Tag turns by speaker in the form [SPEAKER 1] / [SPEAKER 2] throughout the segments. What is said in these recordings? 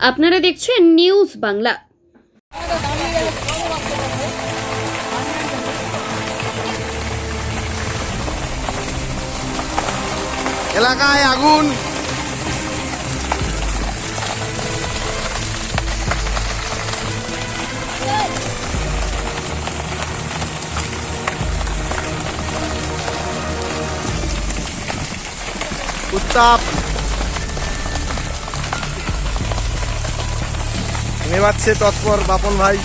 [SPEAKER 1] আপনারা দেখছেন নিউজ বাংলা।
[SPEAKER 2] এলাকায় আগুন। উত্তাপ নেভাচ্ছে তৎপর বাপন ভাই।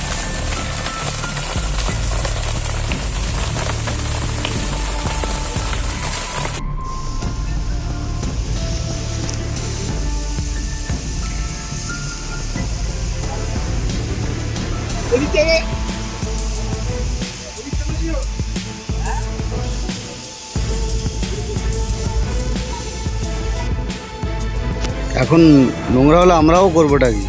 [SPEAKER 3] এখন নোংরা হলে আমরাও করবোটা কি?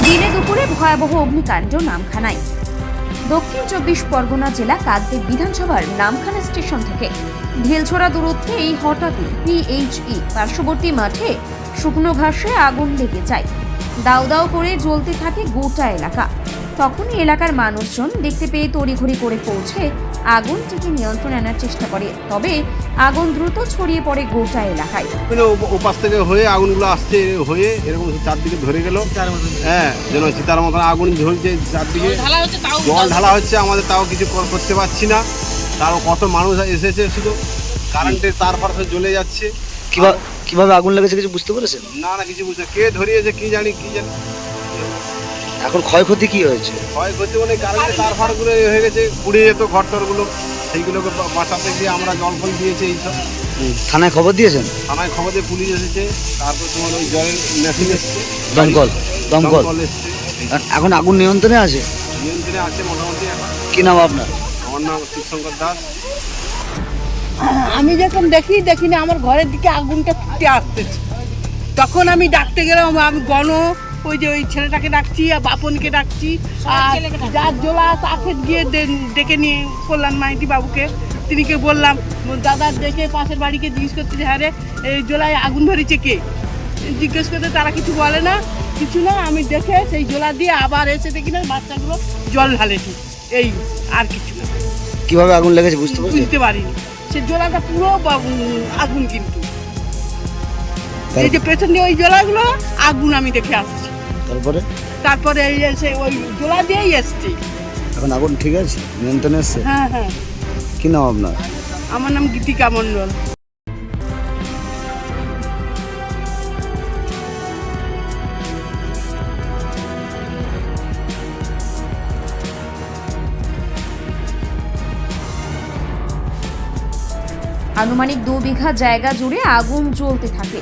[SPEAKER 4] দিনে দুপুরে ভয়াবহ অগ্নিকাণ্ড নামখানায়। দক্ষিণ 24 পরগনা জেলা কাকদ্বীপ বিধানসভার নামখানা স্টেশন থেকে ঢিলছোড়া দূরত্বে এই হঠাৎই PHE পার্শ্ববর্তী মাঠে শুকনো ঘাসে আগুন লেগে যায়। দাউ দাউ করে জ্বলতে থাকে গোটা এলাকা। তখনই এলাকার মানুষজন দেখতে পেয়ে তড়িঘড়ি করে পৌঁছে আগুনটিকে নিয়ন্ত্রণে আনার চেষ্টা করে, তবে আগুন দ্রুত ছড়িয়ে পড়ে গোটা এলাকায়।
[SPEAKER 2] ওপাশ থেকে হয়ে আগুনগুলো আসছে, হয়ে এরকম চারদিকে ধরে গেল। হ্যাঁ, যেন সীতার মতন আগুন ঝরছে চারদিকে, জল ঢালা হচ্ছে, আমাদের তাও কিছু করতে পারছি না। তারও কত মানুষ এসেছে, শুধু কারেন্টের তার ফার জ্বলে যাচ্ছে।
[SPEAKER 3] কিভাবে আগুন লেগেছে কিছু বুঝতে পেরেছেন?
[SPEAKER 2] না, কিছু বুঝতে, কে ধরিয়েছে কি জানি।
[SPEAKER 3] এখন ক্ষয়ক্ষতি কি হয়েছে?
[SPEAKER 2] ক্ষয়ক্ষতি মানে কারেন্টের তার ফারগুলো হয়ে গেছে, পুড়ে যেত ঘরটরগুলো, সেইগুলোকে বাঁচাতে গিয়ে আমরা জল ফল দিয়েছি। এইসব
[SPEAKER 3] থানায় খবর দিয়েছেন?
[SPEAKER 2] থানায় খবর দিয়ে পুলিশ এসেছে, তারপর তোমার ওই জলের মেশিন এসছে,
[SPEAKER 3] দমকল
[SPEAKER 2] এসছে।
[SPEAKER 3] এখন আগুন নিয়ন্ত্রণে আছে?
[SPEAKER 2] নিয়ন্ত্রণে আছে মোটামুটি। এখন
[SPEAKER 3] কি নাম আপনার?
[SPEAKER 2] আমার নাম শিবশঙ্কর দাস।
[SPEAKER 5] আমি যখন দেখিনি আমার ঘরের দিকে আগুনটা ফুটে আসতেছে, তখন আমি ডাকতে গেলাম। আমি ওই ছেলেটাকে ডাকছি, আর বাপনকে ডাকছি, আর যার জোলা তাকে গিয়ে ডেকে নিয়ে কল্যাণ মাইতি বাবুকে, তিনিকে বললাম। দাদা দেখে পাশের বাড়িকে জিজ্ঞেস করতে, হ্যাঁ রে এই জোলায় আগুন ধরেছে কে, জিজ্ঞেস করতে তারা কিছু বলে না, কিছু না। আমি দেখে সেই জোলা দিয়ে আবার এসে দেখি না বাচ্চাগুলো জল ঢালেছি, এই আর কিছু না।
[SPEAKER 3] কিভাবে আগুন লেগেছে বুঝতে
[SPEAKER 5] পারিনি। সে জোলাটা পুরো আগুন, কিন্তু এই যে পেছন দিয়ে ওই জোলাগুলো আগুন আমি দেখে আসছি। তারপরে এই এসে ওই জোলা দিয়েই এসছি।
[SPEAKER 3] এখন আগুন ঠিক আছে, নিয়ন্ত্রণে এসছে?
[SPEAKER 5] হ্যাঁ।
[SPEAKER 3] কি নাম আপনার?
[SPEAKER 5] আমার নাম গীতিকা মণ্ডল।
[SPEAKER 4] আনুমানিক 2 বিঘা জায়গা জুড়ে আগুন জ্বলতে থাকে।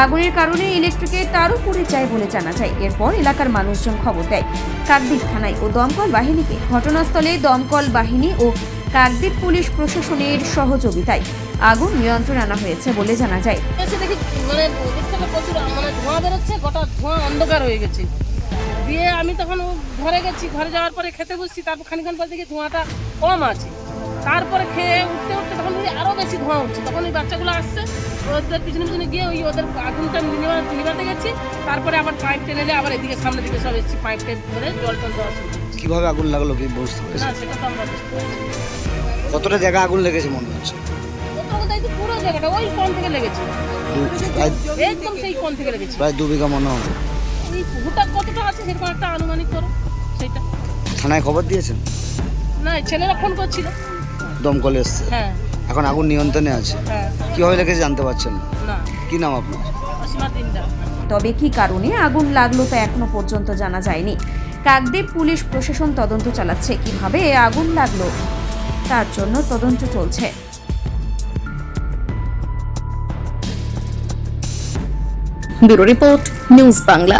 [SPEAKER 4] আগুনের কারণে ইলেকট্রিকের তারও পুড়ে যায় বলে জানা যায়। এরপর এলাকার মানুষজন খবর দেয় কাকদ্বীপ থানায় ও দমকল বাহিনীকে। ঘটনাস্থলে দমকল বাহিনী ও কাকদ্বীপ পুলিশ প্রশাসনের সহযোগিতায় আগুন নিয়ন্ত্রণে আনা হয়েছে বলে জানা যায়।
[SPEAKER 6] ধোঁয়া বেরোচ্ছে, গোটা ধোঁয়া অন্ধকার হয়ে গেছে। দিয়ে আমি তখন ঘরে গেছি, ঘরে যাওয়ার পরে খেতে বসছি। তারপর খানিক্ষণ পর দেখি ধোঁয়াটা কম আছে। তারপরে খেয়ে উঠতে তখন আরো বেশি ধোঁয়া উঠছে। তখন ওই বাচ্চাগুলো আসছে, ওদের পিছনে গিয়ে ওদের আগুনটা নিভাতে গেছি। তারপরে আবার পাইপ টেনে আবার এদিকে সামনের দিকে সব এসেছি, পাইপ টেপ ধরে জল টল দেওয়া শুরু।
[SPEAKER 3] কিভাবে আগুন লাগলো কি বুঝতে পেরেছেন?
[SPEAKER 6] না, সেটা তো আমরা বুঝতে পারছি।
[SPEAKER 3] কতটা জায়গা আগুন লেগেছে মনে হচ্ছে?
[SPEAKER 6] পুরো জায়গাটা ওই কোণ থেকে লেগেছে, একদম সেই কোণ থেকে লেগেছে।
[SPEAKER 3] প্রায় 2 বিঘা মনে হবে।
[SPEAKER 6] এই হুটা কতটা আছে সেরকম একটা আনুমানিক করো সেটা।
[SPEAKER 3] থানায় খবর দিয়েছেন?
[SPEAKER 6] না, ছেলেরা ফোন করছিল,
[SPEAKER 3] দমকল এসছে।
[SPEAKER 6] হ্যাঁ।
[SPEAKER 3] এখন আগুন নিয়ন্ত্রণে আছে?
[SPEAKER 6] হ্যাঁ।
[SPEAKER 3] কিভাবে লেগেছে জানতে পারছেন
[SPEAKER 6] না।
[SPEAKER 3] কি নাম আপনার?
[SPEAKER 4] তবে কি কারণে আগুন লাগলো তা এখনো পর্যন্ত জানা যায়নি। কাকদ্বীপ পুলিশ প্রশাসন তদন্ত চালাচ্ছে, কিভাবে আগুন লাগলো তার জন্য তদন্ত চলছে।
[SPEAKER 1] Bureau report, news Bangla.